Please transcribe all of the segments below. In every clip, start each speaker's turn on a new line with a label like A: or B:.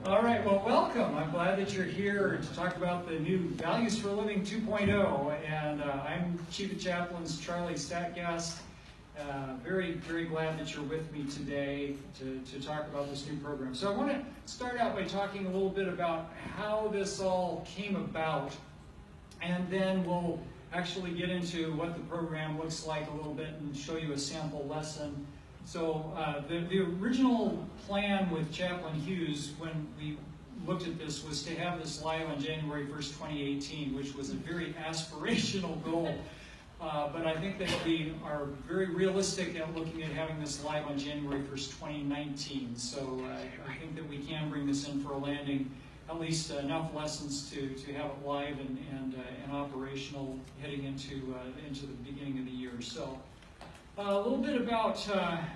A: All right, well, welcome. I'm glad that you're here to talk about the new Values for Living 2.0. And I'm Chief of Chaplains Charlie Sattgast. Very glad that you're with me today to talk about this new program. So I want to start out by talking a little bit about how this all came about, and then we'll actually get into what the program looks like a little bit and show you a sample lesson. So the original plan with Chaplain Hughes when we looked at this was to have this live on January 1st, 2018, which was a very aspirational goal. But I think that we are very realistic at looking at having this live on January 1st, 2019. So I think that we can bring this in for a landing, at least enough lessons to have it live and operational heading into the beginning of the year. So a little bit about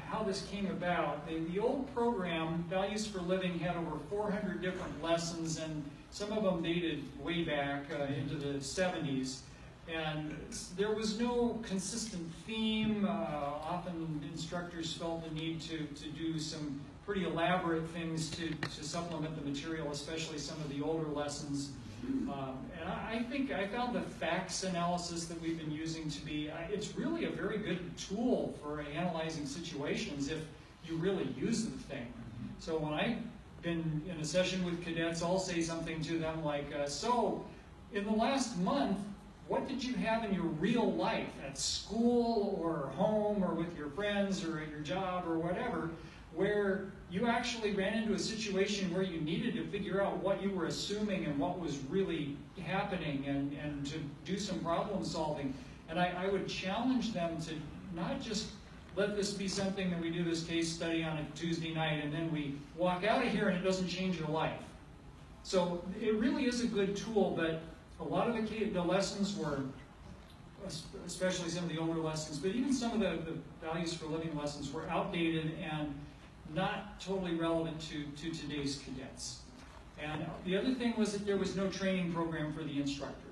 A: how this came about. The old program, Values for Living, had over 400 different lessons, and some of them dated way back into the 70s. And there was no consistent theme. Often instructors felt the need to do some pretty elaborate things to supplement the material, especially some of the older lessons. And I think I found the facts analysis that we've been using to be, it's really a very good tool for analyzing situations if you really use the thing. So when I've been in a session with cadets, I'll say something to them like, so in the last month, what did you have in your real life at school or home or with your friends or at your job or whatever, where you actually ran into a situation where you needed to figure out what you were assuming and what was really happening and to do some problem solving. And I would challenge them to not just let this be something that we do this case study on a Tuesday night and then we walk out of here and it doesn't change your life. So it really is a good tool, but a lot of the lessons were, especially some of the older lessons, but even some of the Values for Living lessons were outdated and not totally relevant to today's cadets. And the other thing was that there was no training program for the instructor.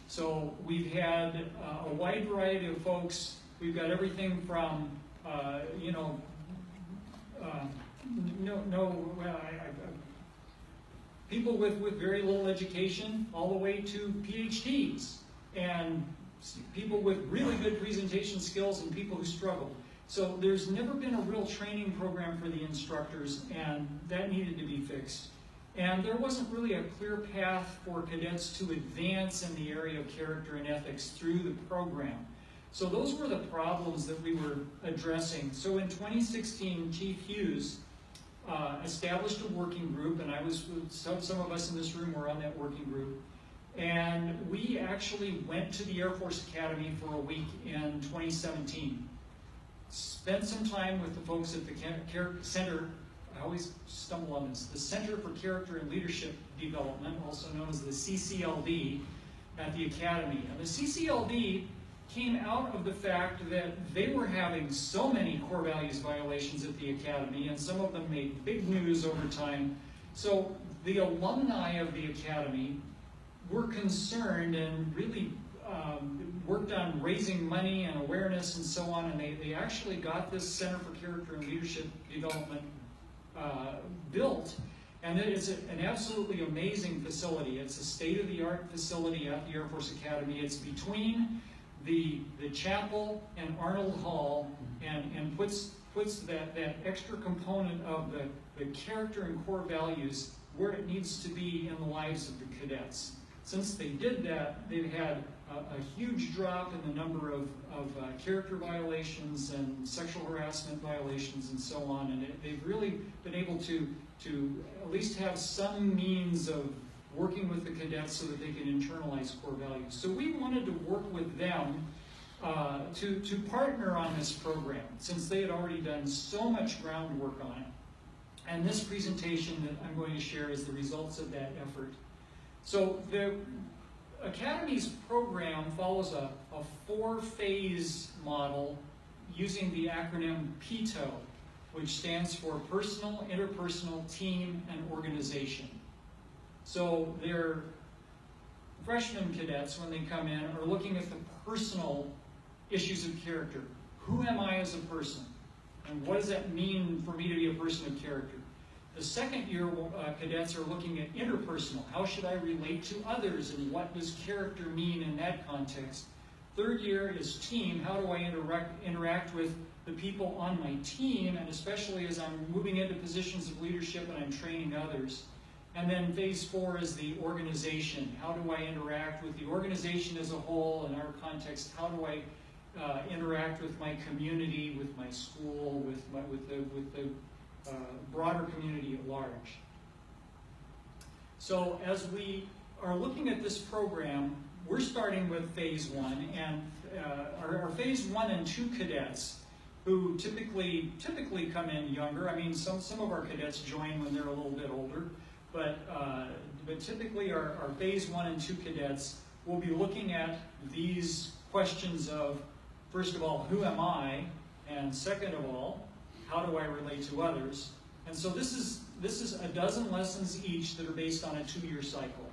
A: So we've had a wide variety of folks. We've got everything from, people with very little education all the way to PhDs, and people with really good presentation skills and people who struggle. So there's never been a real training program for the instructors, and that needed to be fixed. And there wasn't really a clear path for cadets to advance in the area of character and ethics through the program. So those were the problems that we were addressing. So in 2016, Chief Hughes established a working group, and some of us in this room were on that working group. And we actually went to the Air Force Academy for a week in 2017. Spent some time with the folks at the Center, I always stumble on this, the Center for Character and Leadership Development, also known as the CCLD, at the Academy. And the CCLD came out of the fact that they were having so many core values violations at the Academy, and some of them made big news over time. So the alumni of the Academy were concerned and really worked on raising money and awareness and so on, and they actually got this Center for Character and Leadership Development built. And it is an absolutely amazing facility. It's a state-of-the-art facility at the Air Force Academy. It's between the chapel and Arnold Hall, and puts that extra component of the character and core values where it needs to be in the lives of the cadets. Since they did that, they've had a huge drop in the number of character violations and sexual harassment violations and so on, and they've really been able to at least have some means of working with the cadets so that they can internalize core values. So we wanted to work with them to partner on this program, since they had already done so much groundwork on it. And this presentation that I'm going to share is the results of that effort. So the Academy's program follows a 4-phase model using the acronym PITO, which stands for Personal, Interpersonal, Team, and Organization. So their freshman cadets, when they come in, are looking at the personal issues of character. Who am I as a person? And what does that mean for me to be a person of character? The second year cadets are looking at interpersonal. How should I relate to others, and what does character mean in that context? Third year is team. How do I interact with the people on my team, and especially as I'm moving into positions of leadership and I'm training others. And then phase 4 is the organization. How do I interact with the organization as a whole in our context? How do I interact with my community, with my school, with the broader community at large? So as we are looking at this program, we're starting with phase 1, and our phase 1 and 2 cadets, who typically come in younger. I mean, some of our cadets join when they're a little bit older, but typically our phase 1 and 2 cadets will be looking at these questions of, first of all, who am I? And second of all, how do I relate to others? And so this is a dozen lessons each that are based on a 2-year cycle.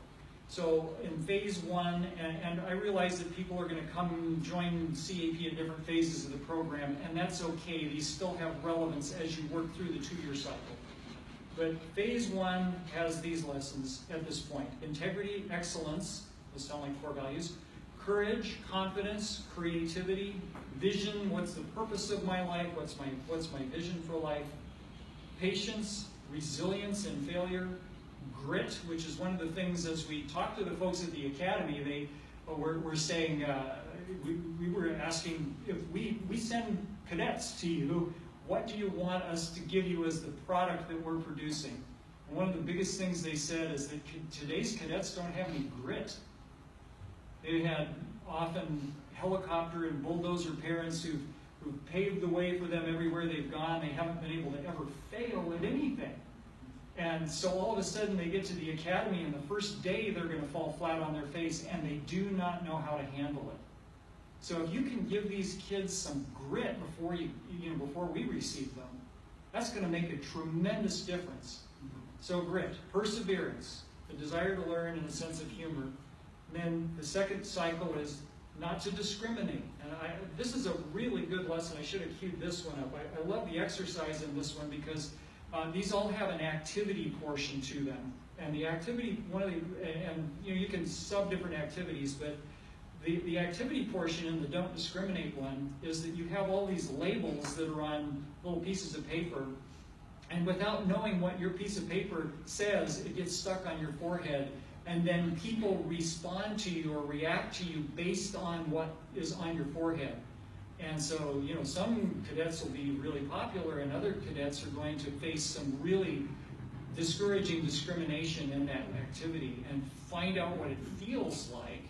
A: So in phase 1, and I realize that people are going to come and join CAP at different phases of the program, and that's okay. These still have relevance as you work through the 2-year cycle. But phase 1 has these lessons at this point: integrity, excellence, those sound like core values; courage, confidence, creativity; vision, what's the purpose of my life, what's my vision for life; patience, resilience and failure; grit, which is one of the things, as we talk to the folks at the academy, they were saying, we were asking, if we send cadets to you, what do you want us to give you as the product that we're producing? And one of the biggest things they said is that today's cadets don't have any grit. They had often helicopter and bulldozer parents who've paved the way for them everywhere they've gone. They haven't been able to ever fail at anything. And so all of a sudden they get to the academy, and the first day they're going to fall flat on their face, and they do not know how to handle it. So if you can give these kids some grit before we receive them, that's going to make a tremendous difference. So grit, perseverance, the desire to learn, and a sense of humor. And then the second cycle is not to discriminate. And this is a really good lesson. I should have queued this one up. I love the exercise in this one because these all have an activity portion to them. And the activity, you can sub different activities, but the activity portion in the don't discriminate one is that you have all these labels that are on little pieces of paper, and without knowing what your piece of paper says, it gets stuck on your forehead, and then people respond to you or react to you based on what is on your forehead. And so, some cadets will be really popular, and other cadets are going to face some really discouraging discrimination in that activity, and find out what it feels like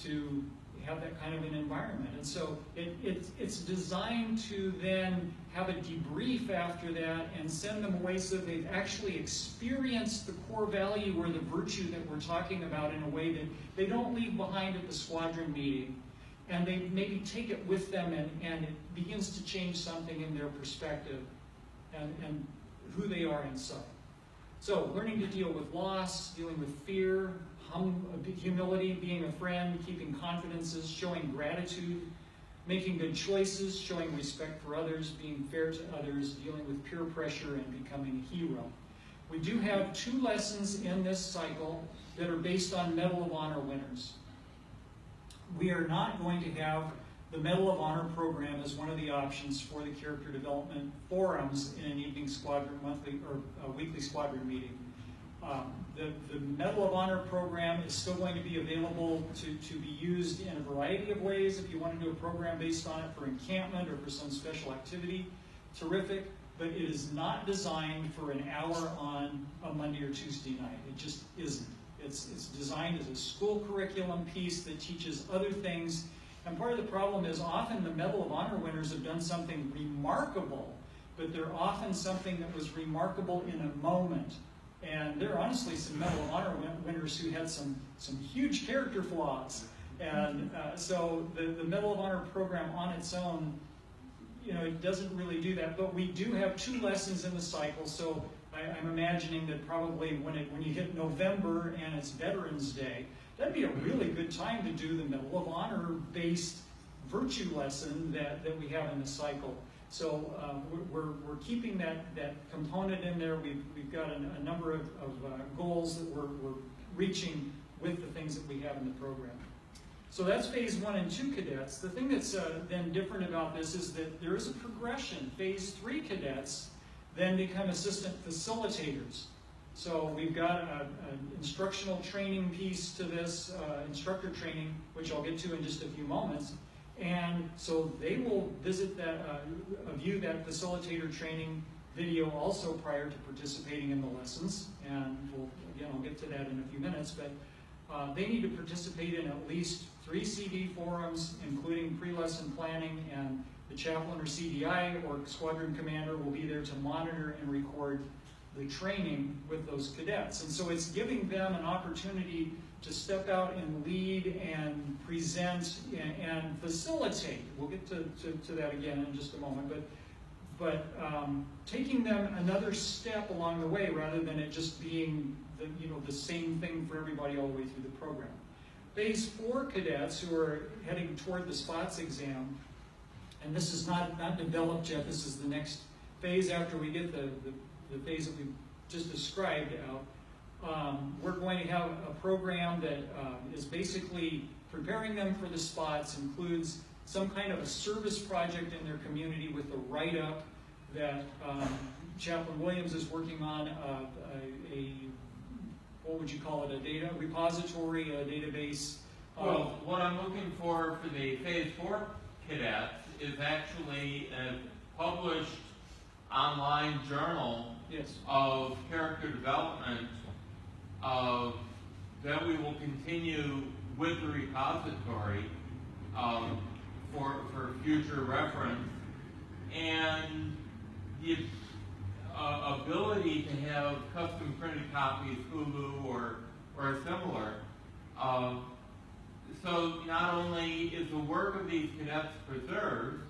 A: to have that kind of an environment. And so it's designed to then have a debrief after that and send them away so they've actually experienced the core value or the virtue that we're talking about in a way that they don't leave behind at the squadron meeting. And they maybe take it with them, and it begins to change something in their perspective and who they are inside. So learning to deal with loss, dealing with fear, humility, being a friend, keeping confidences, showing gratitude, making good choices, showing respect for others, being fair to others, dealing with peer pressure, and becoming a hero. We do have 2 lessons in this cycle that are based on Medal of Honor winners. We are not going to have the Medal of Honor program as one of the options for the character development forums in an evening squadron monthly or a weekly squadron meeting. The Medal of Honor program is still going to be available to be used in a variety of ways. If you want to do a program based on it for encampment or for some special activity, terrific. But it is not designed for an hour on a Monday or Tuesday night. It just isn't. It's designed as a school curriculum piece that teaches other things. And part of the problem is often the Medal of Honor winners have done something remarkable, but they're often something that was remarkable in a moment. And there are honestly some Medal of Honor winners who had some huge character flaws. And so the Medal of Honor program on its own, it doesn't really do that. But we do have 2 lessons in the cycle. So I'm imagining that probably when you hit November and it's Veterans Day, that'd be a really good time to do the Medal of Honor-based virtue lesson that we have in the cycle. So we're keeping that component in there. We've got a number of goals that we're reaching with the things that we have in the program. So that's phase 1 and 2 cadets. The thing that's then different about this is that there is a progression. Phase 3 cadets then become assistant facilitators. So we've got an instructional training piece to this, instructor training, which I'll get to in just a few moments. And so they will visit that, view that facilitator training video also prior to participating in the lessons. And again, I'll get to that in a few minutes, but they need to participate in at least 3 CD forums, including pre-lesson planning, and the chaplain or CDI or squadron commander will be there to monitor and record the training with those cadets. And so it's giving them an opportunity to step out and lead and present and facilitate. We'll get to that again in just a moment, but taking them another step along the way rather than it just being the same thing for everybody all the way through the program. Phase 4 cadets who are heading toward the SPOTS exam, and this is not developed yet, this is the next phase after we get the phase that we just described out. We're going to have a program that is basically preparing them for the SPOTS, includes some kind of a service project in their community with a write-up that Chaplain Williams is working on, what would you call it, a data repository, a database?
B: Well, what I'm looking for the Phase 4 cadets is actually a published online journal of character development that we will continue with the repository for future reference, and the ability to have custom printed copies, Hulu or similar. So not only is the work of these cadets preserved,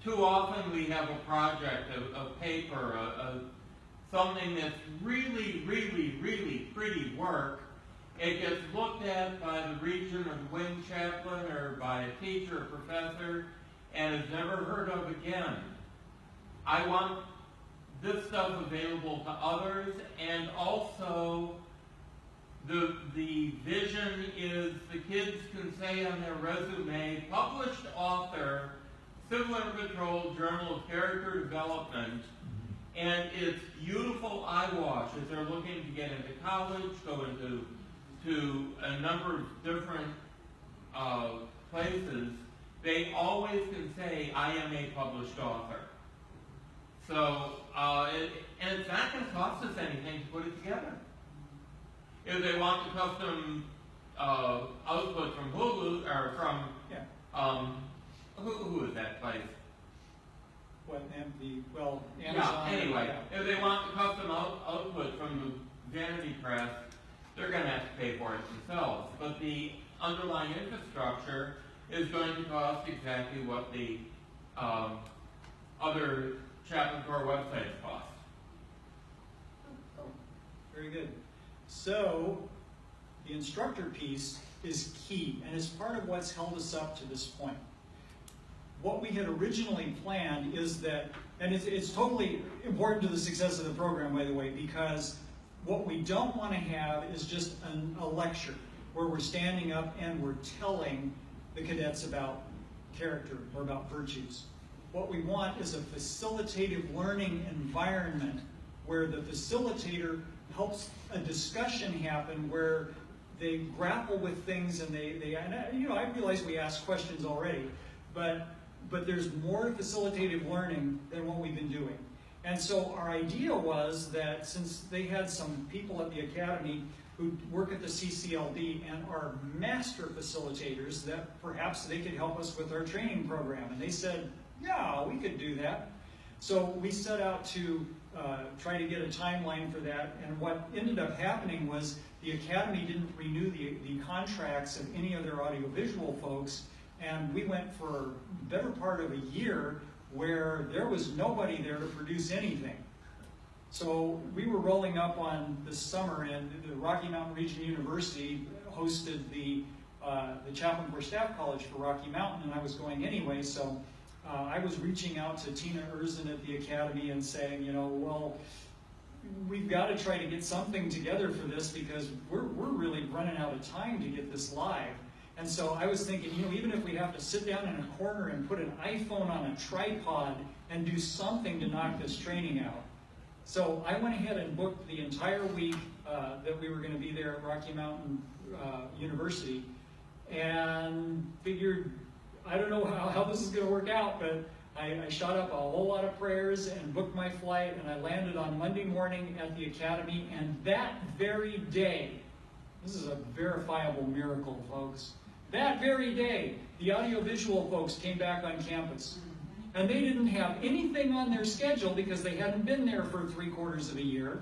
B: too often we have a project, a paper, something that's really, really, really pretty work. It gets looked at by the region or the wing chaplain or by a teacher or professor and is never heard of again. I want this stuff available to others, and also the vision is the kids can say on their resume, published author, Civil Air Patrol Journal of Character Development, and it's beautiful eyewash as they're looking to get into college, go into a number of different places. They always can say, I am a published author. So, and it's not going to cost us anything to put it together. If they want the custom output from Hulu, or from, who is that place?
A: What, Amazon?
B: Yeah, anyway, if they want the custom output from the Vanity Press, they're going to have to pay for it themselves. But the underlying infrastructure is going to cost exactly what the other Chaplain Corps websites cost.
A: Oh, very good. So, the instructor piece is key, and is part of what's held us up to this point. What we had originally planned is that, and it's totally important to the success of the program, by the way, because what we don't want to have is just a lecture where we're standing up and we're telling the cadets about character or about virtues. What we want is a facilitative learning environment where the facilitator helps a discussion happen where they grapple with things, and I realize we ask questions already, but there's more facilitative learning than what we've been doing. And so our idea was that since they had some people at the academy who work at the CCLD and are master facilitators, that perhaps they could help us with our training program. And they said, yeah, we could do that. So we set out to try to get a timeline for that. And what ended up happening was the academy didn't renew the contracts of any of their audiovisual folks. And we went for the better part of a year where there was nobody there to produce anything. So we were rolling up on this summer, and the Rocky Mountain Region University hosted the Chaplain Corps Staff College for Rocky Mountain, and I was going anyway, so I was reaching out to Tina Erzin at the Academy and saying, well, we've got to try to get something together for this because we're really running out of time to get this live. And so I was thinking, even if we have to sit down in a corner and put an iPhone on a tripod and do something to knock this training out. So I went ahead and booked the entire week that we were going to be there at Rocky Mountain University, and figured, I don't know how this is going to work out, but I shot up a whole lot of prayers and booked my flight, and I landed on Monday morning at the Academy, and that very day, this is a verifiable miracle, folks, that very day, the audiovisual folks came back on campus. And they didn't have anything on their schedule because they hadn't been there for 3/4 of a year.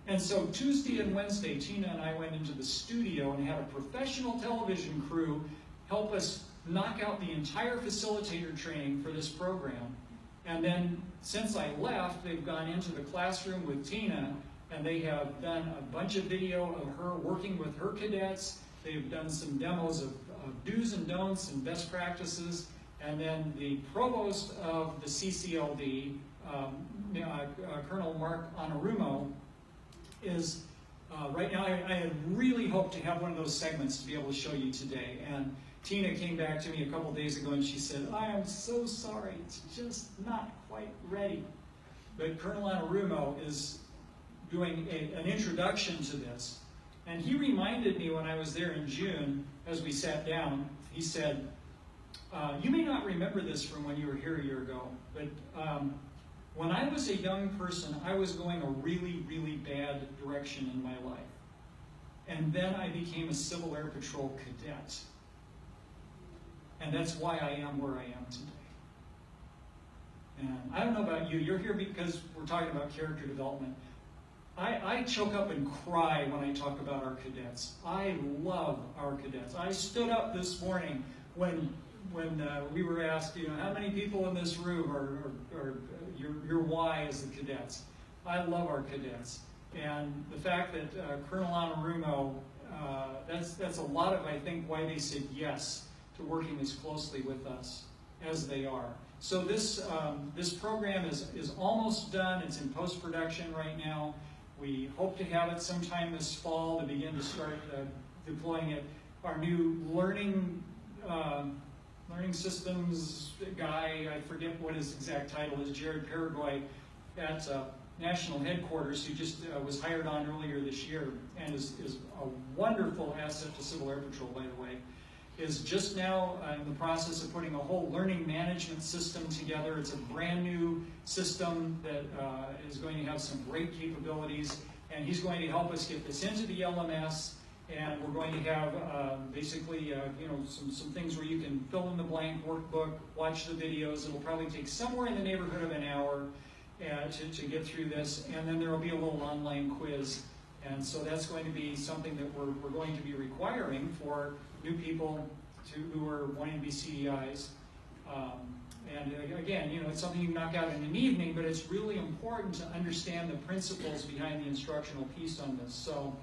A: And so Tuesday and Wednesday, Tina and I went into the studio and had a professional television crew help us knock out the entire facilitator training for this program. And then since I left, they've gone into the classroom with Tina, and they have done a bunch of video of her working with her cadets. They've done some demos of do's and don'ts and best practices. And then the provost of the CCLD, Colonel Mark Anarumo, is right now, I had really hoped to have one of those segments to be able to show you today. And Tina came back to me a couple days ago and she said, I am so sorry, it's just not quite ready. But Colonel Anarumo is doing an introduction to this. And he reminded me when I was there in June, as we sat down, he said, you may not remember this from when you were here a year ago, but when I was a young person, I was going a really, really bad direction in my life. And then I became a Civil Air Patrol cadet. And that's why I am where I am today. And I don't know about you, you're here because we're talking about character development. I choke up and cry when I talk about our cadets. I love our cadets. I stood up this morning when we were asked, how many people in this room are your why as the cadets? I love our cadets. And the fact that Colonel Anarumo, that's a lot of, I think, why they said yes to working as closely with us as they are. So this program is almost done. It's in post-production right now. We hope to have it sometime this fall to begin to start deploying it. Our new learning systems guy, I forget what his exact title is, Jared Paraguay at National Headquarters, who just was hired on earlier this year and is a wonderful asset to Civil Air Patrol, by the way, is just now in the process of putting a whole learning management system together. It's a brand new system that is going to have some great capabilities, and he's going to help us get this into the LMS. And we're going to have basically, some things where you can fill in the blank workbook, watch the videos. It'll probably take somewhere in the neighborhood of an hour to get through this. And then there will be a little online quiz. And so that's going to be something that we're going to be requiring for new people who are wanting to be CDIs. And again, it's something you can knock out in an evening, but it's really important to understand the principles behind the instructional piece on this. So.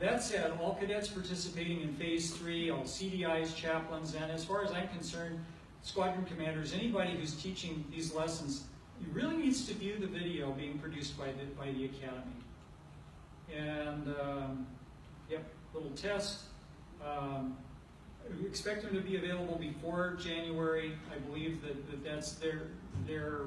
A: That said, all cadets participating in Phase 3, all CDIs, chaplains, and as far as I'm concerned, squadron commanders, anybody who's teaching these lessons, really needs to view the video being produced by the Academy. And, yep, little test. We expect them to be available before January. I believe that's they're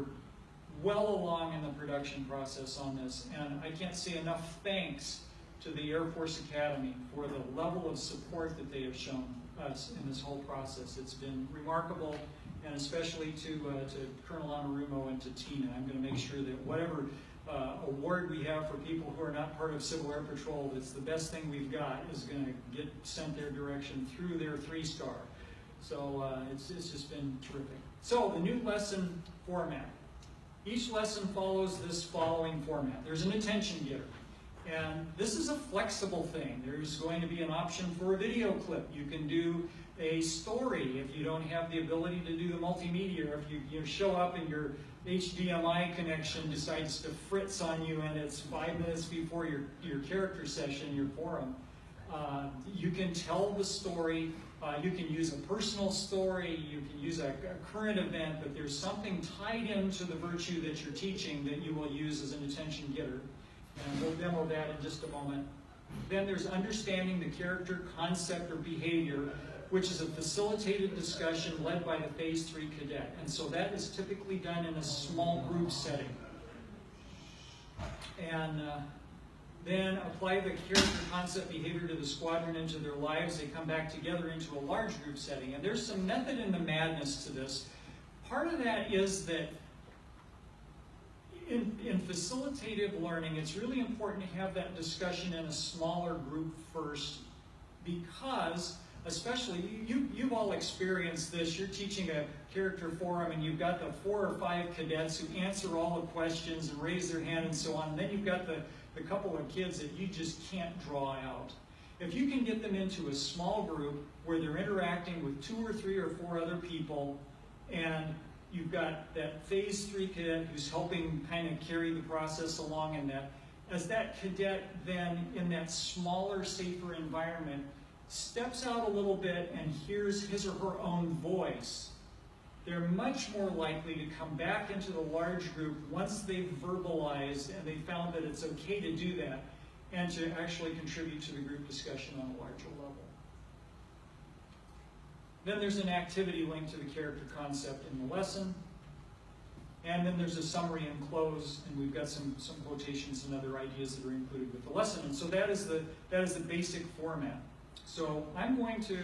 A: well along in the production process on this. And I can't say enough thanks to the Air Force Academy for the level of support that they have shown us in this whole process. It's been remarkable, and especially to Colonel Anarumo and to Tina. I'm going to make sure that whatever award we have for people who are not part of Civil Air Patrol, that's the best thing we've got, is going to get sent their direction through their 3-star. So it's just been terrific. So the new lesson format. Each lesson follows this following format. There's an attention getter. And this is a flexible thing. There's going to be an option for a video clip. You can do a story if you don't have the ability to do the multimedia, or if you show up and your HDMI connection decides to fritz on you and it's 5 minutes before your character session, your forum. You can tell the story. You can use a personal story. You can use a current event, but there's something tied into the virtue that you're teaching that you will use as an attention getter. And we'll demo that in just a moment. Then there's understanding the character, concept, or behavior, which is a facilitated discussion led by the Phase 3 cadet. And so that is typically done in a small group setting. And then apply the character, concept, behavior to the squadron into their lives. They come back together into a large group setting. And there's some method in the madness to this. Part of that is that in facilitative learning, it's really important to have that discussion in a smaller group first, because especially, you've all experienced this. You're teaching a character forum and you've got the 4 or 5 cadets who answer all the questions and raise their hand and so on. And then you've got the couple of kids that you just can't draw out. If you can get them into a small group where they're interacting with 2 or 3 or 4 other people, and you've got that Phase 3 cadet who's helping kind of carry the process along, and that as that cadet then in that smaller, safer environment steps out a little bit and hears his or her own voice, they're much more likely to come back into the large group once they've verbalized and they found that it's okay to do that, and to actually contribute to the group discussion on a larger level. Then there's an activity linked to the character concept in the lesson. And then there's a summary and close, and we've got some quotations and other ideas that are included with the lesson. And so that is the basic format. So I'm going to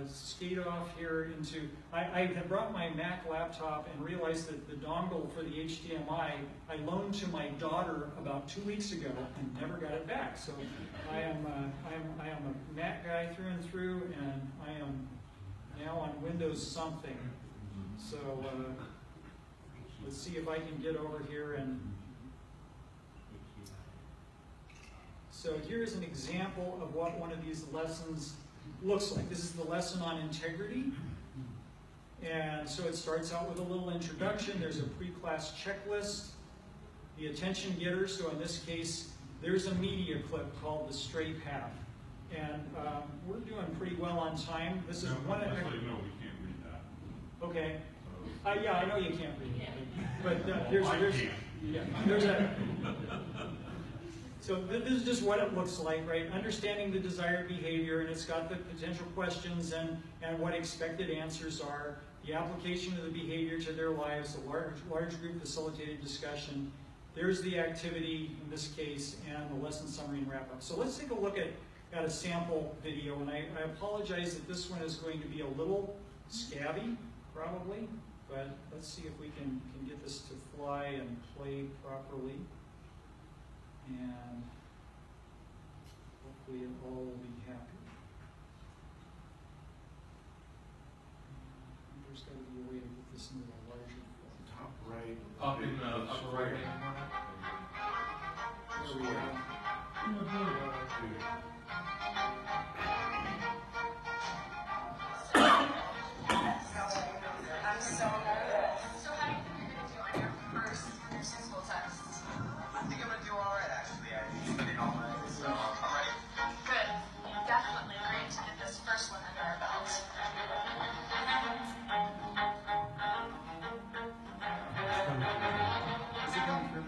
A: skate off here into, I had brought my Mac laptop and realized that the dongle for the HDMI I loaned to my daughter about 2 weeks ago and never got it back. So I am a Mac guy through and through, and I am now on Windows something. So let's see if I can get over here. And so here's an example of what one of these lessons looks like. This is the lesson on integrity. And so it starts out with a little introduction. There's a pre-class checklist. The attention getter, so in this case, there's a media clip called The Stray Path. And we're doing pretty well on time. This is one of the...
C: No, we can't read that.
A: Okay. Yeah, I know you can't read it. But there's a... So this is just what it looks like, right? Understanding the desired behavior, and it's got the potential questions and what expected answers are, the application of the behavior to their lives, a large group facilitated discussion. There's the activity in this case, and the lesson summary and wrap up. So let's take a look at a sample video, and I apologize that this one is going to be a little scabby, probably, but let's see if we can get this to fly and play properly. And hopefully it all will be happy. There's got to be a way to get this into a larger form.
C: Top right.
B: Up in the upper right hand corner.
A: There we go.
D: I'm so nervous. So how do you think you're going to do on your first nursing school test?
E: I think I'm going to do all right, actually. I studied all night, so I'm ready.
D: Good. You definitely agreed to get this first one under our belt.
A: Is it coming through?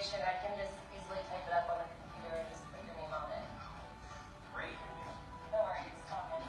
D: information, I can just easily type it up on the computer and just put your name on it.
E: Great.
D: No worries, okay.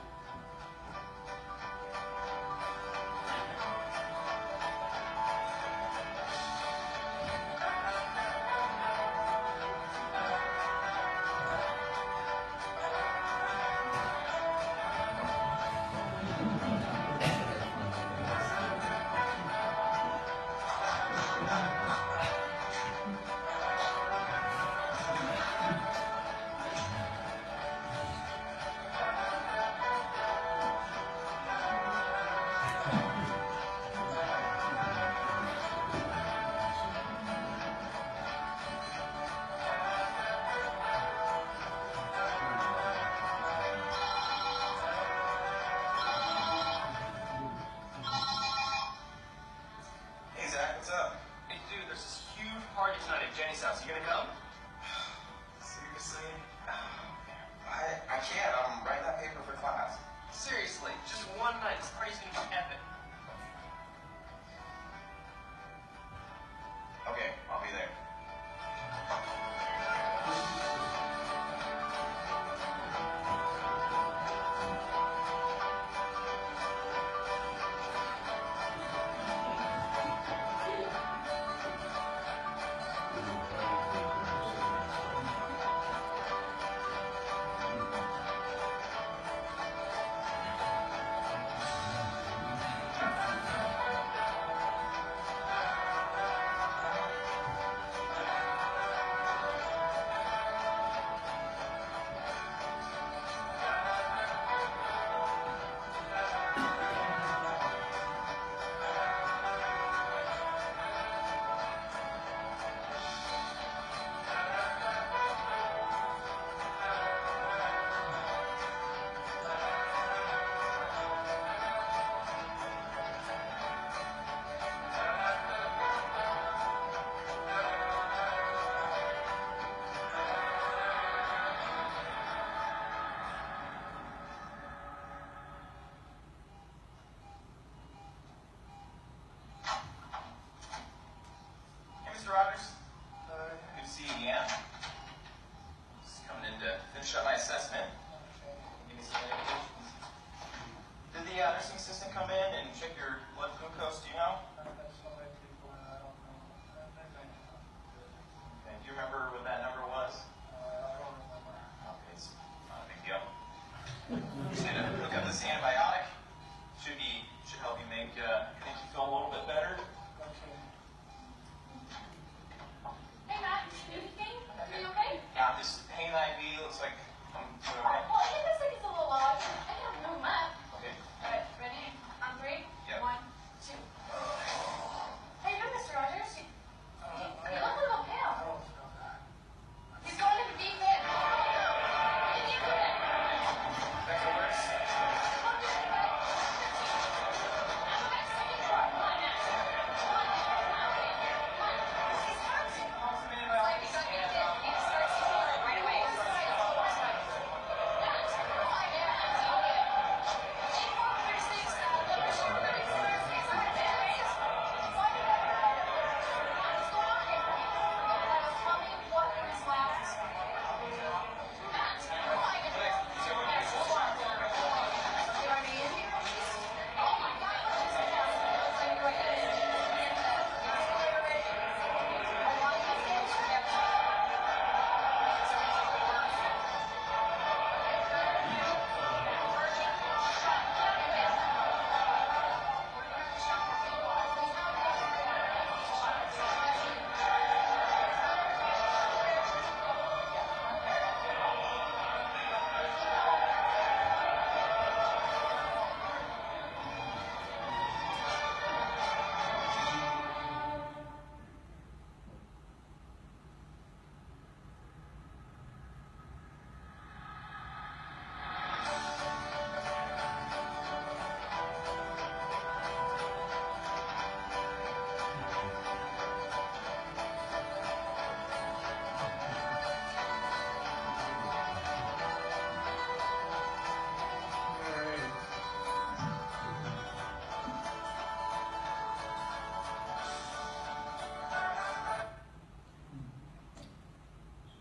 E: Hey Zach, what's up? Hey dude, there's this huge party tonight at Jenny's house. You gonna come? Seriously? I can't. I'm writing that paper for class. Seriously, just one night. This party's gonna be epic. Okay, I'll be there.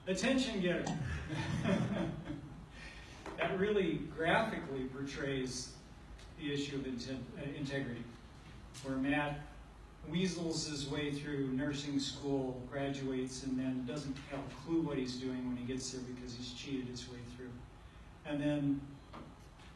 A: Attention getter. That really graphically portrays the issue of integrity, where Matt weasels his way through nursing school, graduates, and then doesn't have a clue what he's doing when he gets there because he's cheated his way through. And then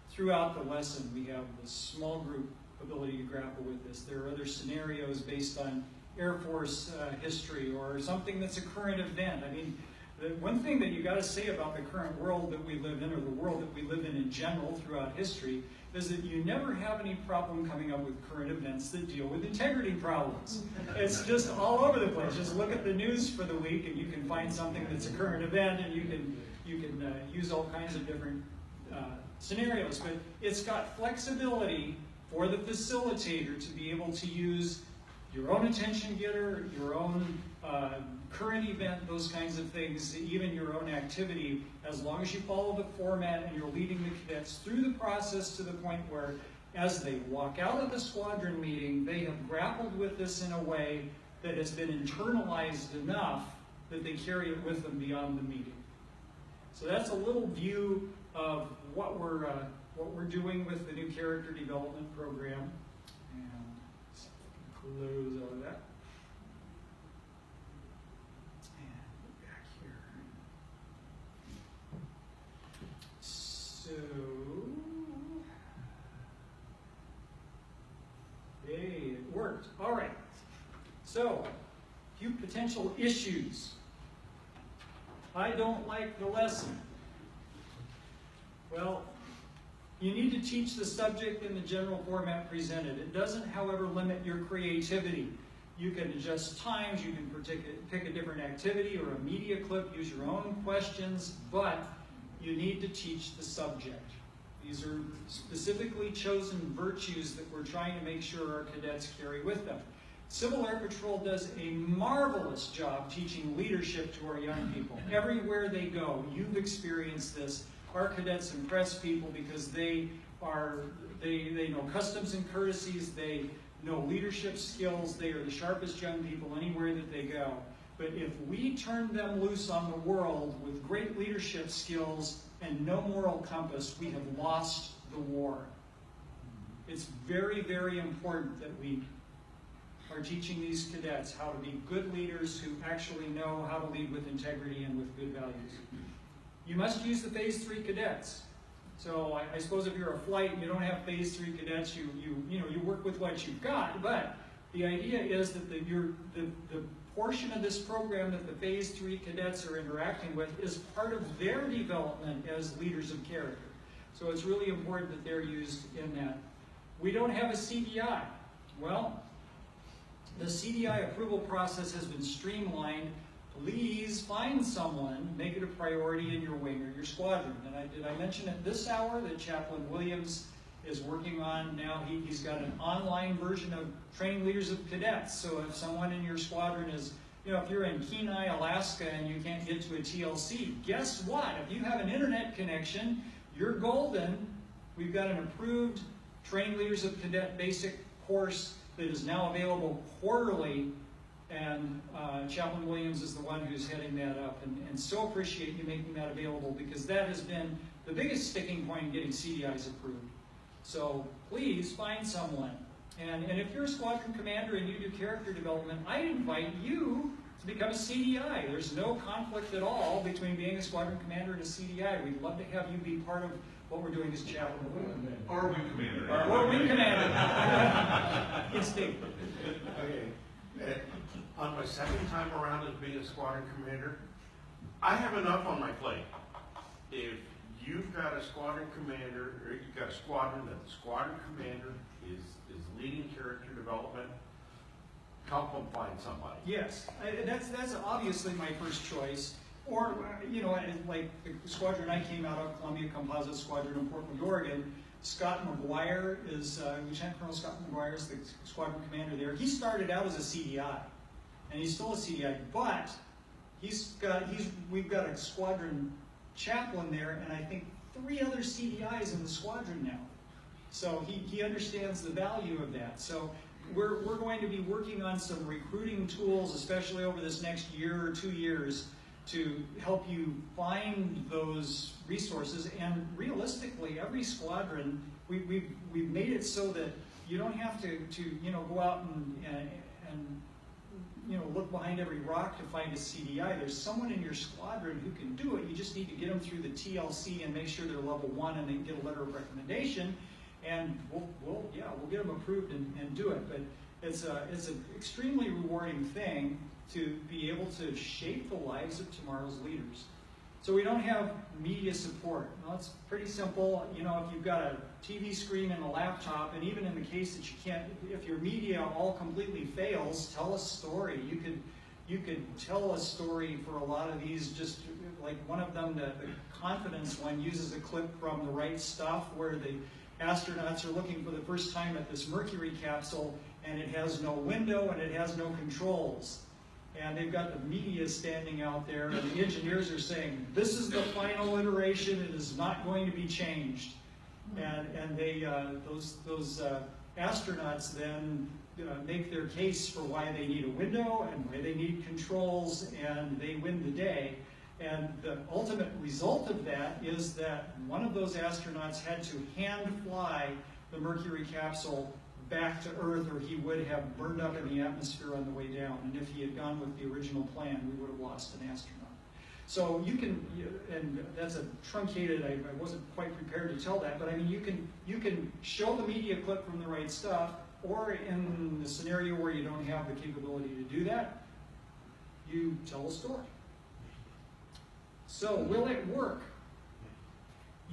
A: throughout the lesson, we have this small group ability to grapple with this. There are other scenarios based on Air Force history or something that's a current event. I mean, the one thing that you got to say about the current world that we live in, or the world that we live in general throughout history, is that you never have any problem coming up with current events that deal with integrity problems. It's just all over the place. Just look at the news for the week and you can find something that's a current event, and you can use all kinds of different scenarios. But it's got flexibility for the facilitator to be able to use your own attention getter, your own current event, those kinds of things, even your own activity, as long as you follow the format and you're leading the cadets through the process to the point where, as they walk out of the squadron meeting, they have grappled with this in a way that has been internalized enough that they carry it with them beyond the meeting. So that's a little view of what we're doing with the new character development program. And so I can close all of that. And go back here. So, hey, it worked. All right. So, a few potential issues. I don't like the lesson. Well, you need to teach the subject in the general format presented. It doesn't, however, limit your creativity. You can adjust times, you can pick a different activity or a media clip, use your own questions, but you need to teach the subject. These are specifically chosen virtues that we're trying to make sure our cadets carry with them. Civil Air Patrol does a marvelous job teaching leadership to our young people. Everywhere they go, you've experienced this. Our cadets impress people because they know customs and courtesies, they know leadership skills, they are the sharpest young people anywhere that they go. But if we turn them loose on the world with great leadership skills and no moral compass, we have lost the war. It's very, very important that we are teaching these cadets how to be good leaders who actually know how to lead with integrity and with good values. You must use the Phase 3 cadets. So I suppose if you're a flight and you don't have Phase 3 cadets, you work with what you've got. But the idea is that the portion of this program that the Phase 3 cadets are interacting with is part of their development as leaders of character. So it's really important that they're used in that. We don't have a CDI. Well, the CDI approval process has been streamlined. Please find someone, make it a priority in your wing or your squadron. And did I mention at this hour that Chaplain Williams is working on now? He's got an online version of training leaders of cadets. So if someone in your squadron is, if you're in Kenai, Alaska, and you can't get to a TLC, guess what? If you have an internet connection, you're golden. We've got an approved Training Leaders of Cadet basic course that is now available quarterly, and Chaplain Williams is the one who's heading that up, and so appreciate you making that available, because that has been the biggest sticking point in getting CDIs approved. So please find someone. And if you're a squadron commander and you do character development, I invite you to become a CDI. There's no conflict at all between being a squadron commander and a CDI. We'd love to have you be part of what we're doing as chaplain.
C: Or wing commander.
A: Or wing commander. It's big.
F: Okay. On my second time around as being a squadron commander, I have enough on my plate. If you've got a squadron commander, or you've got a squadron that the squadron commander is leading character development, help them find somebody.
A: Yes, that's obviously my first choice. Or, like the squadron I came out of, Columbia Composite Squadron in Portland, Oregon, Scott McGuire is, Lieutenant Colonel Scott McGuire is the squadron commander there. He started out as a CDI, and he's still a CDI, but we've got a squadron chaplain there, and I think 3 other CDIs in the squadron now. So he understands the value of that. So we're going to be working on some recruiting tools, especially over this next year or 2 years, to help you find those resources. And realistically, every squadron, we've made it so that you don't have to go out and look behind every rock to find a CDI. There's someone in your squadron who can do it. You just need to get them through the TLC and make sure they're level 1 and they get a letter of recommendation, and we'll get them approved and do it. But it's an extremely rewarding thing to be able to shape the lives of tomorrow's leaders. So we don't have media support. Well, it's pretty simple. If you've got a TV screen and a laptop, and even in the case that you can't, if your media all completely fails, tell a story. You could tell a story for a lot of these, just like one of them, the confidence one, uses a clip from The Right Stuff where the astronauts are looking for the first time at this Mercury capsule, and it has no window and it has no controls. And they've got the media standing out there, and the engineers are saying, this is the final iteration, it is not going to be changed. And they, those astronauts then make their case for why they need a window and why they need controls, and they win the day. And the ultimate result of that is that one of those astronauts had to hand fly the Mercury capsule back to Earth, or he would have burned up in the atmosphere on the way down. And if he had gone with the original plan, we would have lost an astronaut. So you can, and that's a truncated, I wasn't quite prepared to tell that, but I mean, you can show the media clip from The Right Stuff, or in the scenario where you don't have the capability to do that, you tell a story. So will it work?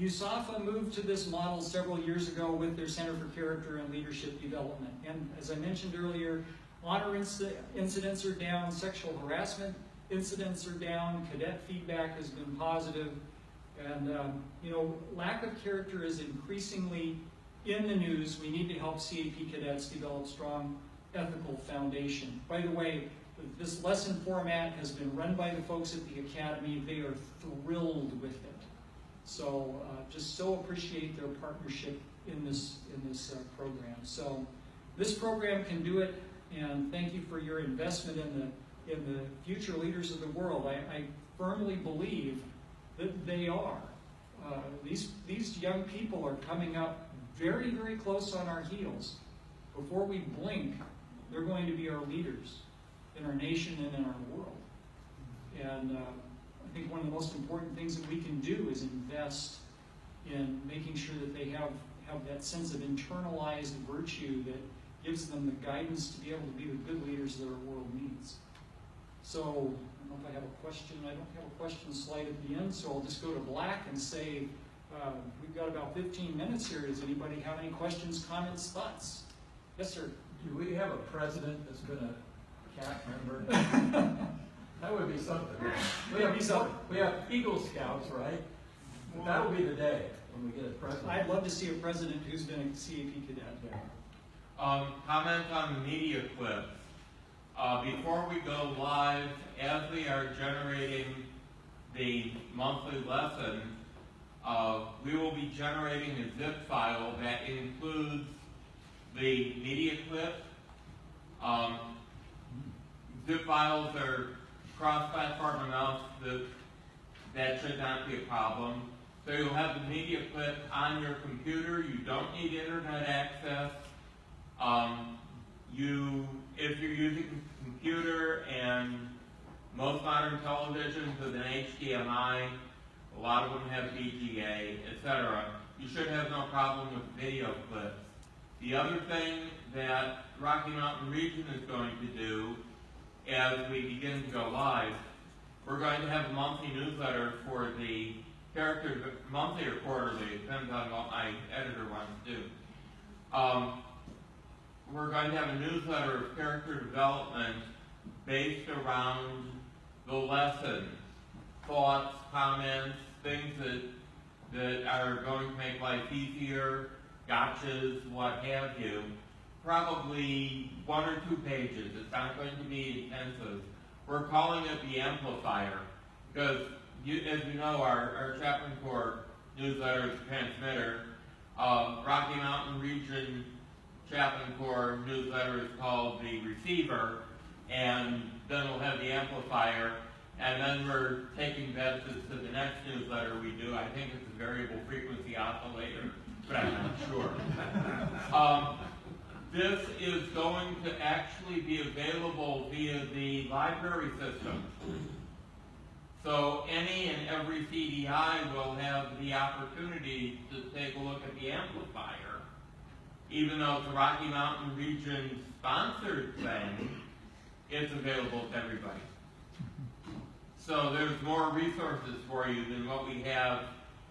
A: USAFA moved to this model several years ago with their Center for Character and Leadership Development. And as I mentioned earlier, honor incidents are down, sexual harassment incidents are down, cadet feedback has been positive, and lack of character is increasingly in the news. We need to help CAP cadets develop strong ethical foundation. By the way, this lesson format has been run by the folks at the Academy. They are thrilled with it. So just so appreciate their partnership in this program. So this program can do it, and thank you for your investment in the future leaders of the world. I firmly believe that they are. These young people are coming up very, very close on our heels. Before we blink, they're going to be our leaders in our nation and in our world. And I think one of the most important things that we can do is invest in making sure that they have that sense of internalized virtue that gives them the guidance to be able to be the good leaders that our world needs. So, I don't know if I have a question. I don't have a question slide at the end, so I'll just go to black and say, we've got about 15 minutes here. Does anybody have any questions, comments, thoughts? Yes, sir.
G: Do we have a president that's been a CAP member? That would be something. We have Eagle Scouts, right? Well, that'll be the day when we get a president.
A: I'd love to see a president who's been a CAP cadet.
G: Yeah.
B: Comment on the media clips. Before we go live, as we are generating the monthly lesson, we will be generating a zip file that includes the media clip. Zip files are cross-platform enough that should not be a problem. So you'll have the media clip on your computer. You don't need internet access. If you're using a computer, and most modern televisions with an HDMI, a lot of them have VGA, etc., you should have no problem with video clips. The other thing that Rocky Mountain Region is going to do as we begin to go live, we're going to have a monthly newsletter for the character, monthly or quarterly, it depends on what my editor wants to do. We're going to have a newsletter of character development based around the lesson, thoughts, comments, things that are going to make life easier, gotchas, what have you. Probably 1 or 2 pages. It's not going to be intensive. We're calling it the amplifier because, as you know, our Chaplain Corps newsletter is a transmitter. Rocky Mountain Region Chaplain Corps newsletter is called the receiver, and then we'll have the amplifier. and then we're taking bets as to the next newsletter we do. I think it's a variable frequency oscillator, but I'm not sure. This is going to actually be available via the library system. So any and every CDI will have the opportunity to take a look at the amplifier. Even though it's a Rocky Mountain region sponsored thing, it's available to everybody. So there's more resources for you than what we have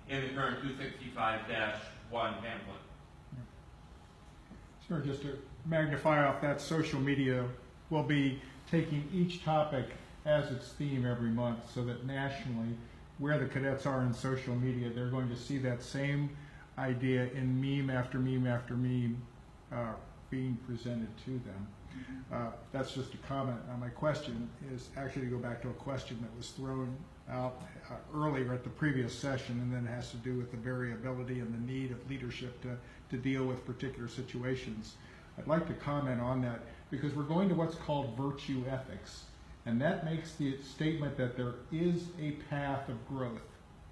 B: in the current 265-1 pamphlet.
H: Sure, just to magnify off that, social media will be taking each topic as its theme every month, so that nationally, where the cadets are in social media, they're going to see that same idea in meme after meme after meme being presented to them. That's just a comment. My question is actually to go back to a question that was thrown out earlier at the previous session, and then it has to do with the variability and the need of leadership to deal with particular situations. I'd like to comment on that because we're going to what's called virtue ethics, and that makes the statement that there is a path of growth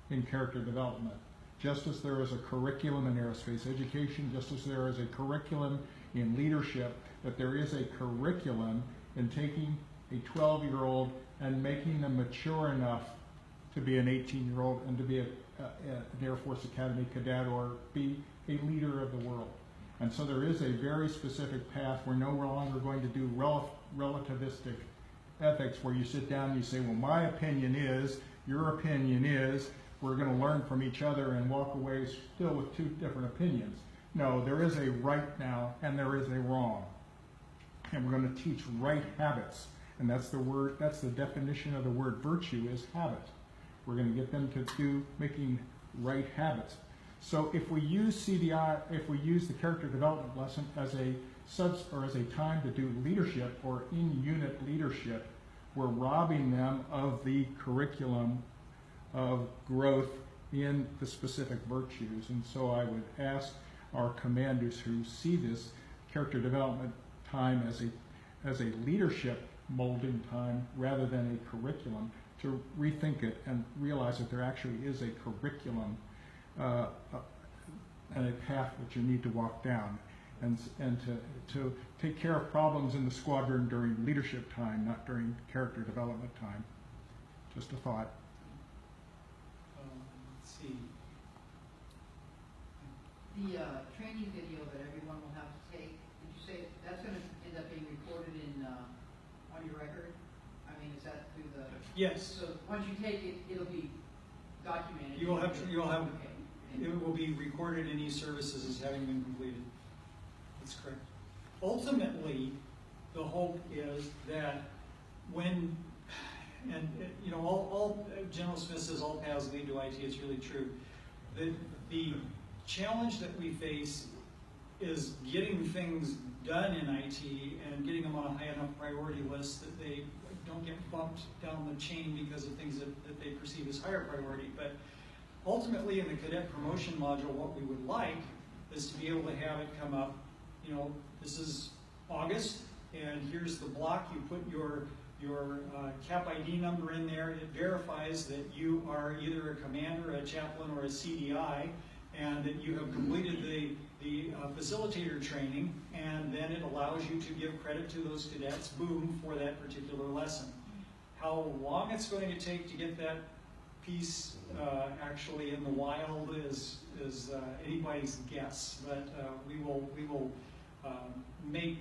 H: in character development. Just as there is a curriculum in aerospace education, just as there is a curriculum in leadership, that there is a curriculum in taking a 12-year-old and making them mature enough to be an 18-year-old and to be an Air Force Academy cadet or be a leader of the world. And so there is a very specific path. We're no longer going to do relativistic ethics where you sit down and you say, well, my opinion is, your opinion is, we're going to learn from each other and walk away still with two different opinions. No, there is a right now and there is a wrong. And we're going to teach right habits. And that's the word, that's the definition of the word virtue is habit. We're going to get them to do making right habits. So if we use CDI, if we use the character development lesson as a as a time to do leadership or in-unit leadership, we're robbing them of the curriculum of growth in the specific virtues. And so I would ask our commanders who see this character development time as a leadership molding time rather than a curriculum to rethink it and realize that there actually is a curriculum and a path that you need to walk down, and to take care of problems in the squadron during leadership time, not during character development time. Just a thought.
A: Let's see.
I: The training video that everyone will have to take, did you say that's going to end up being recorded in on your record? I mean, is that through the?
A: Yes.
I: So once you take it, it'll be documented.
A: You'll have.
I: Okay.
A: It will be recorded in e-services as having been completed. That's correct. Ultimately, the hope is that when, and you know, all General Smith says all paths lead to IT. It's really true. The challenge that we face is getting things done in IT and getting them on a high enough priority list that they don't get bumped down the chain because of things that they perceive as higher priority. But ultimately, in the cadet promotion module, what we would like is to be able to have it come up, you know, this is August, and here's the block. You put your cap ID number in there. It verifies that you are either a commander, a chaplain, or a CDI, and that you have completed the facilitator training, and then it allows you to give credit to those cadets, boom, for that particular lesson. How long it's going to take to get that piece actually in the wild is anybody's guess, but we will make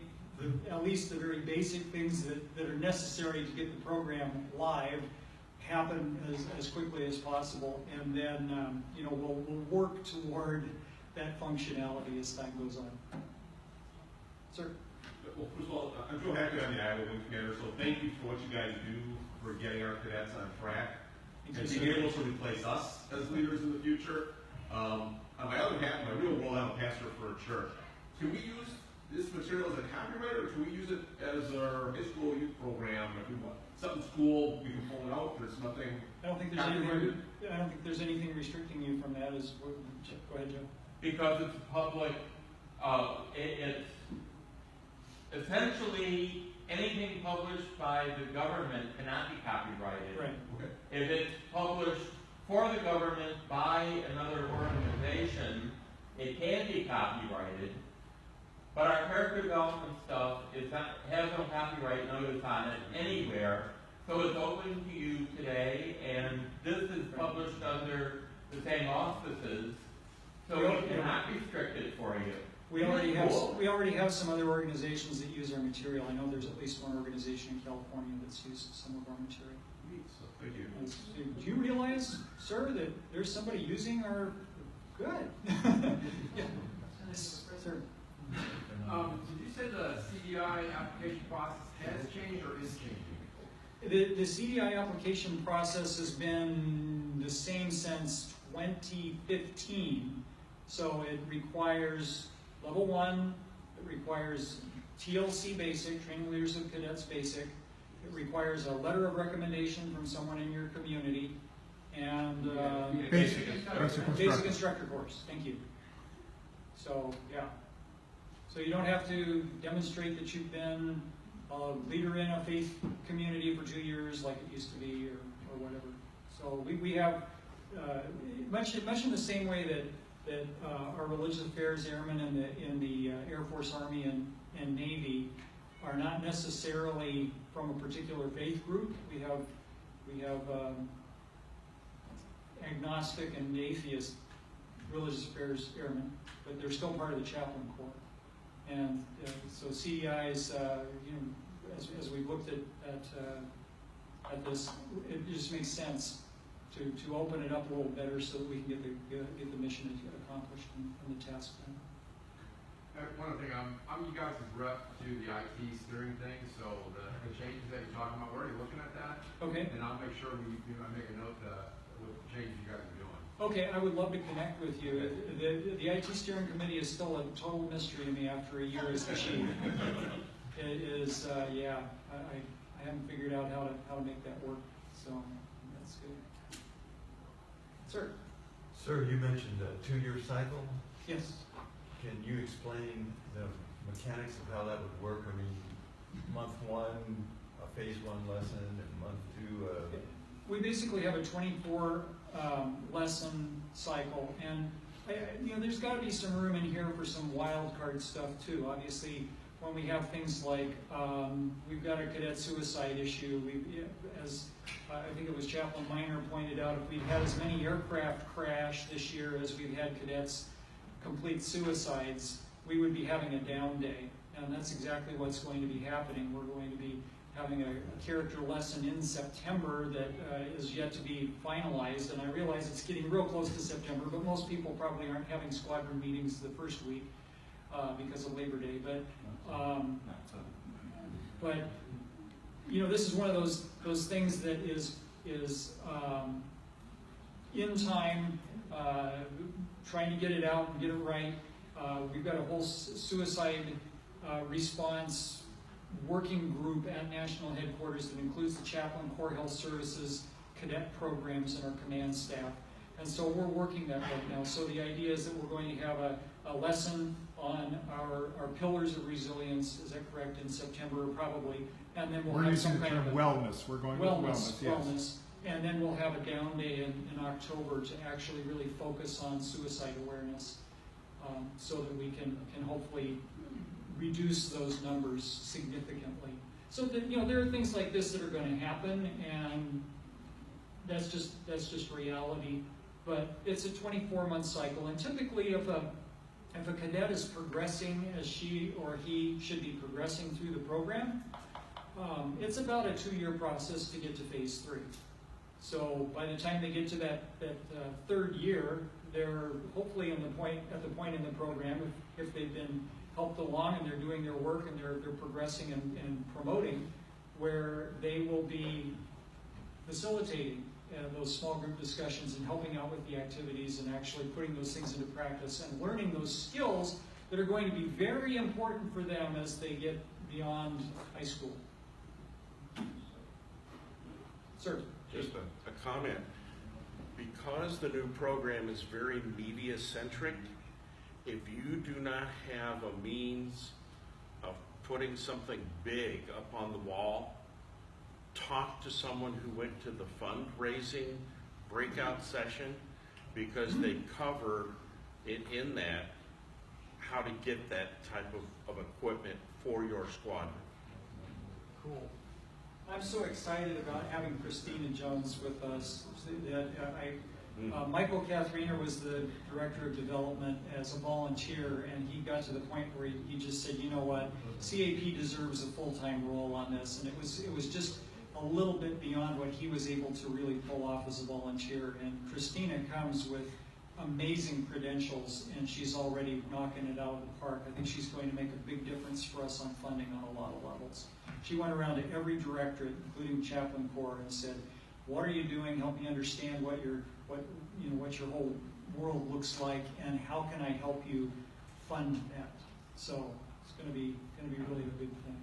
A: at least the very basic things that are necessary to get the program live happen as quickly as possible, and then you know, we'll work toward that functionality as time goes on. Sir?
C: Well, first of all, I'm so happy I'm the Iowa Wing Commander, so thank you for what you guys do for getting our cadets on track and being able to replace us as leaders in the future. On my other hat, my real role, I'm a pastor for a church. Can we use this material as a complement, or can we use it as our high school youth program? If we want something cool, we can pull it out. There's nothing.
A: I don't think there's anything restricting you from that. Go ahead, Joe.
B: Because it's public, it's essentially anything published by the government cannot be copyrighted.
A: Right.
C: Okay.
B: If it's published for the government by another organization, it can be copyrighted. But our character development stuff has no copyright notice on it anywhere, so it's open to you today, and this is published under the same auspices, so we cannot restrict it for you.
A: We already have some other organizations that use our material. I know there's at least one organization in California that's used some of our material.
C: So, thank you.
A: Do you realize, sir, that there's somebody using our, good. Yeah. Yes, sir.
J: Did you say the CDI application process has changed or is changing?
A: The CDI application process has been the same since 2015. So it requires level 1, it requires TLC basic, Training Leaders of Cadets basic. It requires a letter of recommendation from someone in your community, and
H: Basic
A: basic instructor course. Thank you. So, yeah. So you don't have to demonstrate that you've been a leader in a faith community for 2 years like it used to be, or whatever. So we have, much in the same way that our religious affairs airmen in the Air Force, Army, and Navy are not necessarily from a particular faith group. We have agnostic and atheist religious affairs airmen, but they're still part of the chaplain corps. And so CDIs, as we've looked at this, it just makes sense to open it up a little better so that we can get the mission accomplished and the task done.
J: One other thing, I'm you guys' rep to the IT steering thing, so the changes that you're talking about, we're already looking at that.
A: Okay.
J: And I'll make sure I make a note what changes you guys are doing.
A: Okay, I would love to connect with you. The IT steering committee is still a total mystery to me after a year as the chief. It is, yeah, I haven't figured out how to make that work, so that's good. Sir?
K: Sir, you mentioned a 2-year cycle.
A: Yes.
K: Can you explain the mechanics of how that would work? I mean, month 1, a phase 1 lesson, and month 2,
A: we basically have a 24 lesson cycle, and there's got to be some room in here for some wild card stuff too. Obviously, when we have things like we've got a cadet suicide issue, as I think it was Chaplain Minor pointed out, if we'd had as many aircraft crash this year as we've had cadets complete suicides, we would be having a down day, and that's exactly what's going to be happening. We're going to be having a character lesson in September that is yet to be finalized, and I realize it's getting real close to September, but most people probably aren't having squadron meetings the first week because of Labor Day. But this is one of those things that is in time, trying to get it out and get it right. We've got a whole suicide response working group at National Headquarters that includes the Chaplain, Corps Health Services, cadet programs, and our command staff. And so we're working that right now. So the idea is that we're going to have a lesson on our pillars of resilience, is that correct, in September probably, and then we're
H: using the term wellness. We're going with wellness. Yes.
A: Wellness. And then we'll have a down day in October to actually really focus on suicide awareness, so that we can hopefully reduce those numbers significantly. So that, there are things like this that are going to happen, and that's just reality. But it's a 24-month cycle, and typically if a cadet is progressing as she or he should be progressing through the program, it's about a 2-year process to get to phase 3. So by the time they get to that third year, they're hopefully at the point in the program, if they've been helped along and they're doing their work and they're progressing and promoting, where they will be facilitating those small group discussions and helping out with the activities and actually putting those things into practice and learning those skills that are going to be very important for them as they get beyond high school. Sir?
F: Just a comment. Because the new program is very media-centric, if you do not have a means of putting something big up on the wall, talk to someone who went to the fundraising breakout session, because they cover it in that, how to get that type of equipment for your squadron.
A: Cool. I'm so excited about having Christina Jones with us. Michael Catheriner was the director of development as a volunteer, and he got to the point where he just said, you know what, CAP deserves a full-time role on this, and it was just a little bit beyond what he was able to really pull off as a volunteer. And Christina comes with amazing credentials, and she's already knocking it out of the park. I think she's going to make a big difference for us on funding on a lot of levels. She went around to every directorate, including Chaplain Corps, and said, what are you doing? Help me understand what your whole world looks like, and how can I help you fund that? So it's going to be really a big thing.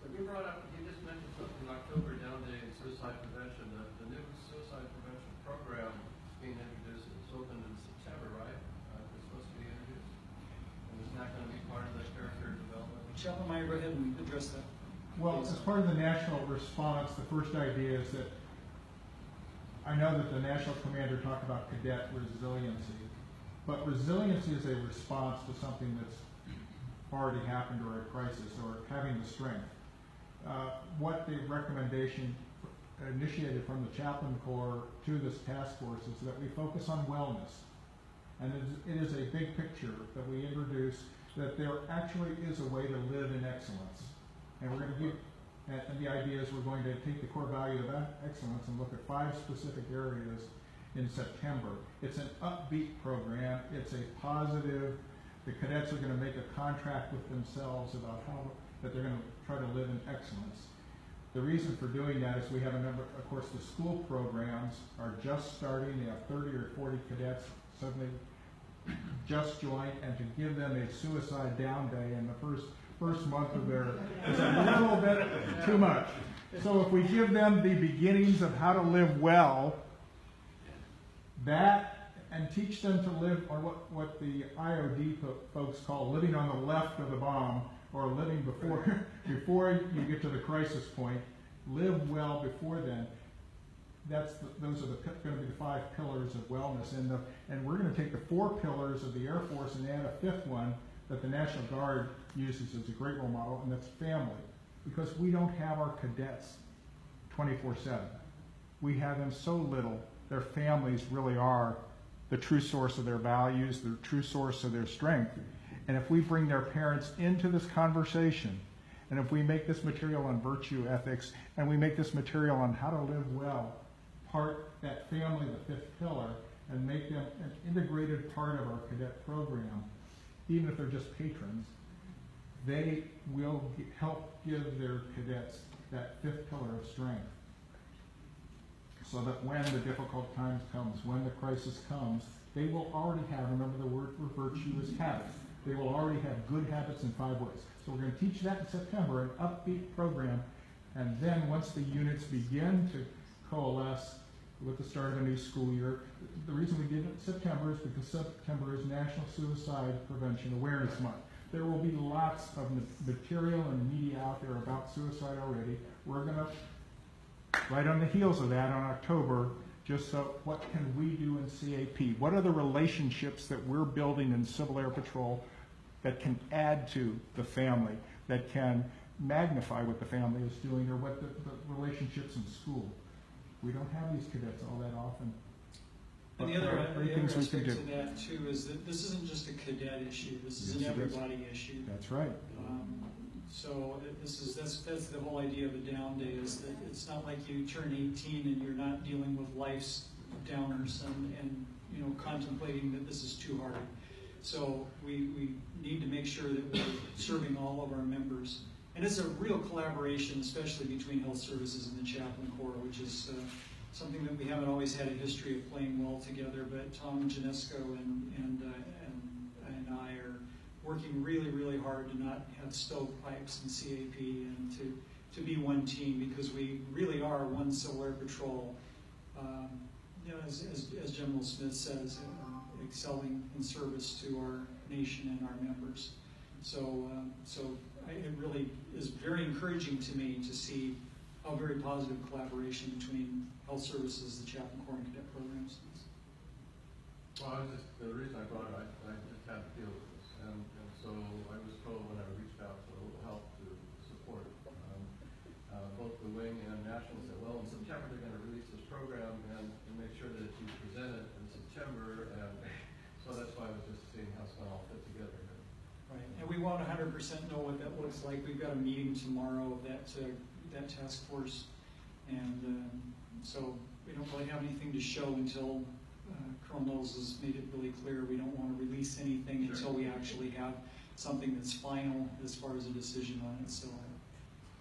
J: So you brought up, you just mentioned something in October, Down Day in Suicide Prevention. The new suicide prevention program is being introduced. It's open in September, right? It's supposed to be introduced. And it's not going to be part of the character development.
A: Chaplain, might go ahead and address that.
H: Well, as part of the national response, the first idea is that I know that the national commander talked about cadet resiliency, but resiliency is a response to something that's already happened or a crisis or having the strength. What the recommendation initiated from the Chaplain Corps to this task force is that we focus on wellness. And it is a big picture that we introduce, that there actually is a way to live in excellence. And we're going to give, and the idea is we're going to take the core value of that excellence and look at 5 specific areas in September. It's an upbeat program. It's a positive. The cadets are going to make a contract with themselves about how that they're going to try to live in excellence. The reason for doing that is we have a number, of course, the school programs are just starting. They have 30 or 40 cadets suddenly just joined, and to give them a suicide down day in the first month of their is a little bit too much. So if we give them the beginnings of how to live well, that, and teach them to live, or what the IOD folks call living on the left of the bomb, or living before you get to the crisis point, live well before then. Those are going to be the 5 pillars of wellness, and we're going to take the 4 pillars of the Air Force and add a 5th one that the National Guard uses as a great role model, and that's family. Because we don't have our cadets 24/7. We have them so little. Their families really are the true source of their values, the true source of their strength. And if we bring their parents into this conversation, and if we make this material on virtue ethics, and we make this material on how to live well, that family, the 5th pillar, and make them an integrated part of our cadet program, even if they're just patrons, they will help give their cadets that 5th pillar of strength. So that when the difficult times comes, when the crisis comes, they will already have, remember the word for virtue is habit. They will already have good habits in 5 ways. So we're going to teach that in September, an upbeat program, and then once the units begin to coalesce with the start of a new school year, the reason we did it in September is because September is National Suicide Prevention Awareness Month. There will be lots of material and media out there about suicide already. We're going to, right on the heels of that on October, just so what can we do in CAP? What are the relationships that we're building in Civil Air Patrol that can add to the family, that can magnify what the family is doing, or what the relationships in school? We don't have these cadets all that often.
A: And the other aspect to that, too, is that this isn't just a cadet issue. This is an everybody issue.
H: That's right.
A: So that's the whole idea of the down day, is that it's not like you turn 18 and you're not dealing with life's downers and contemplating that this is too hard. So we need to make sure that we're serving all of our members. And it's a real collaboration, especially between health services and the Chaplain Corps, which is something that we haven't always had a history of playing well together. But Tom Janesco and I are working really, really hard to not have stovepipes in CAP and to be one team, because we really are one Civil Air Patrol. As General Smith says, excelling in service to our nation and our members. It really is very encouraging to me to see a very positive collaboration between health services, the Chaplain Corps, and cadet programs.
J: Well, the reason I brought it, I just had to deal with this, and so I was told when I reached out to help to support both the wing and national said, well, in September they're going to release this program and make sure that you present it in September, and so that's why I was just seeing how it's going to all fit together.
A: Right, and we won't 100% know what that looks like. We've got a meeting tomorrow of that task force, and so we don't really have anything to show until Colonel Knowles has made it really clear we don't want to release anything until we actually have something that's final as far as a decision on it. So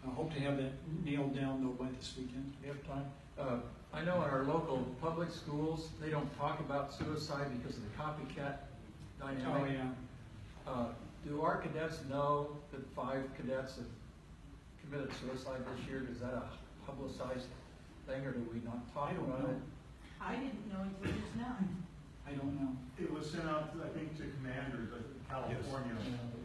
A: I hope to have that nailed down though by this weekend.
G: We have time. I know in our local public schools, they don't talk about suicide because of the copycat dynamic.
A: Oh yeah.
G: Do our cadets know that 5 cadets have committed suicide this year? Is that a publicized thing, or do we not talk
A: I don't
G: about
A: know.
G: it?
I: I didn't know until just now.
A: I don't know.
L: It was sent out, I think, to commanders of California,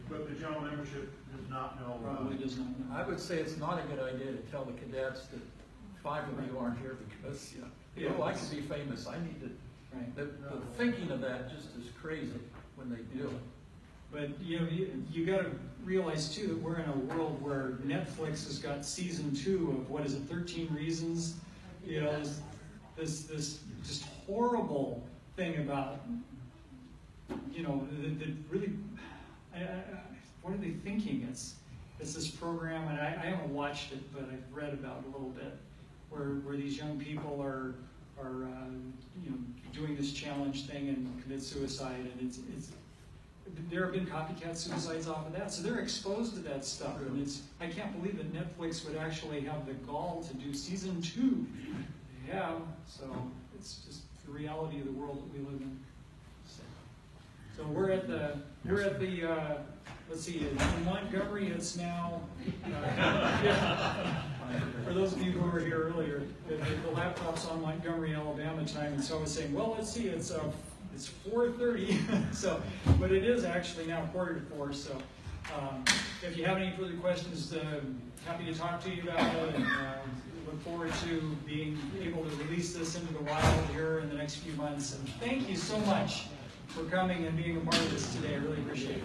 L: but the general membership does not know.
A: Probably does not know.
G: I would say it's not a good idea to tell the cadets that 5 of you aren't here because, oh, I could be famous. I need to.
A: Right.
G: The thinking of that just is crazy when they do it.
A: But you got to realize too that we're in a world where Netflix has got season 2 of what is it, 13 Reasons? This just horrible thing about the really what are they thinking? It's this program, and I haven't watched it, but I've read about it a little bit, where these young people are doing this challenge thing and commit suicide, and it's there have been copycat suicides off of that, so they're exposed to that stuff, and I can't believe that Netflix would actually have the gall to do season 2. Yeah, so it's just the reality of the world that we live in. So we're at the let's see, in Montgomery it's now for those of you who were here earlier, the laptop's on Montgomery, Alabama time, and so I was saying, well, let's see, it's 4:30, so, but it is actually now 3:45, so if you have any further questions, happy to talk to you about it, and look forward to being able to release this into the wild here in the next few months. And thank you so much for coming and being a part of this today. I really appreciate it.